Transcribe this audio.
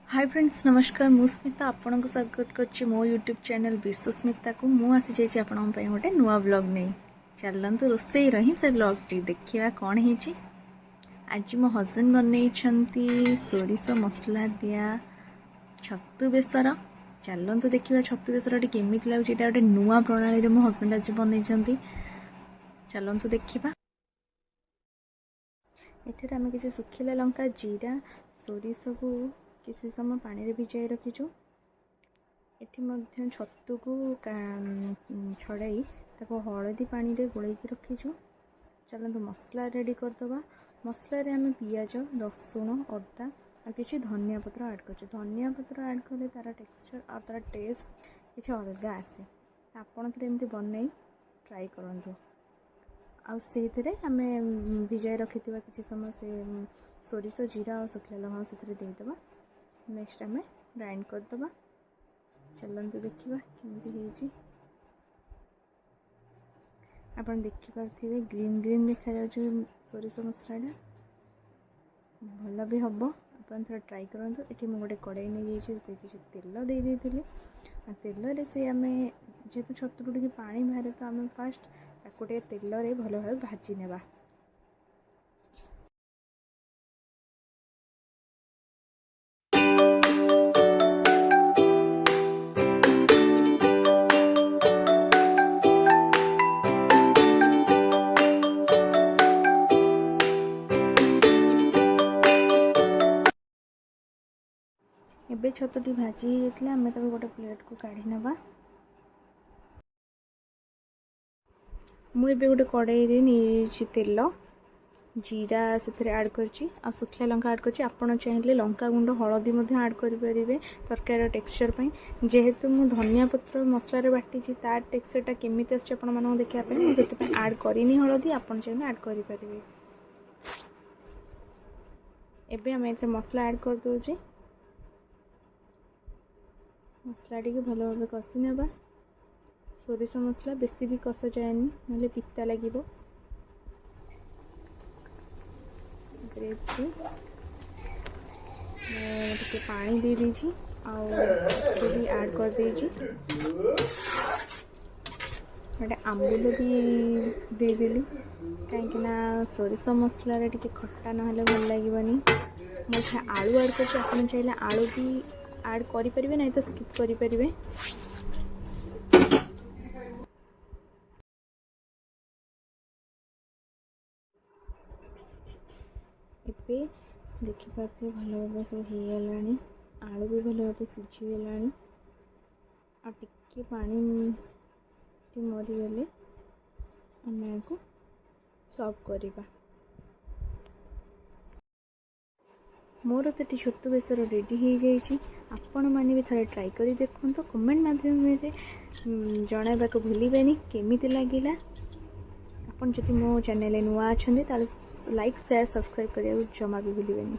Hi friends नमस्कार मु स्मिता आपन को स्वागत करछि मो यूट्यूब चैनल विश्वस्मिता को मु आसी जाइछि आपन पय गोटे नुआ ब्लॉग नै चलंतु रोसई रही से ब्लॉग टी देखिबा कोन हिची। आज मो हस्बैंड बनै छंती सोरिस मसला दिया छत्तू बेसर। चलंतु देखिबा छत्तू बेसर टी केमिति लागुछि एटा गोटे नुआ प्रणाली रे मो हस्बैंड आज बनै छंती। चलंतु देखिबा एठे आमे किछि सुखिला लंका जीरा सोरिस को किसी समय पानी रे भिजाई रखीचु। एठी मध्य छत्तू को छड़ाई ताको हलदी पानी रे गोलैकी रखीचु। चलंतु मसला रेडी करदबा। मसला रे हमें पियाज रसुण अदा और किसी धनिया पत्र ऐड करछु। धनिया पत्र ऐड कले तार टेक्सचर और तार टेस्ट किसी अलग आसे। आपन थरे एमती बनै ट्राई करंतु। आ सेथिरे हमें भिजाई रखिथिबा किसी समय से सोरिस जीरा और सुखला लवंग सेथिरे दे देबा। नेक्स्ट आम ग्राइंड करदबा। चलते देखा केमती आप देखिपे ग्रीन ग्रीन देखा सोरिस मसलाटा भल भी हम आप ट्राई करूँ। ये मुझे गोटे कड़ाई नहीं किसी तेल दे देती तेल से आम जेहेतु छतु टे पानी बाहर तो आम फास्ट ताको तेल भल भाव भाजी नेबा। एबे छतुटी भाजी होता आम तक गोटे प्लेट को काढ़ी नवा। मुझे गोटे कड़ाई नहीं तेल जीरा से ऐड करछि आ सुखला लंका ऐड करछि। आपण चाहिए लंका गुंड हलदी ऐड करें तरकार टेक्सचर पर। जेहेतु मु धनिया पत्र मसला रे बाटी तार टेक्सचरटा केमिति आछि आपण मानक देखा मुझे ऐड करनी हलदी आपण चाहिए ऐड करें। एबे हम एथे मसला ऐड कर दोछि। मसला टी भल भाव कषि नेबा। सोरिस मसला बेसी भी कषा जाएनि ना पिता लगे। पानी दे दीजिए भी ऐड कर दीजिए। गोटे आंबुल भी देदेली कहीं सोरिस मसला टे खट्टा ना भल लगे। मुझे आलू ऐड कर चाहिए आलू भी ऐड करें ना तो स्किप करें। एबे देखिपे भल भाव सब हो गलानी। आलू भी भल भाव सीझीगलानी। आ टिके पानी मरीगले आम को सर्व करवा। मोर तो छतु बेसर रेडी हो जाइए। आपण मैंने भी थे ट्राई कर देखो तो कमेंट माध्यम जनवा को भूलें केमिति लगिला। आपन जदि मो चैनल नुआ अच्छा लाइक शेयर सब्सक्राइब करने जमा भी भूलें।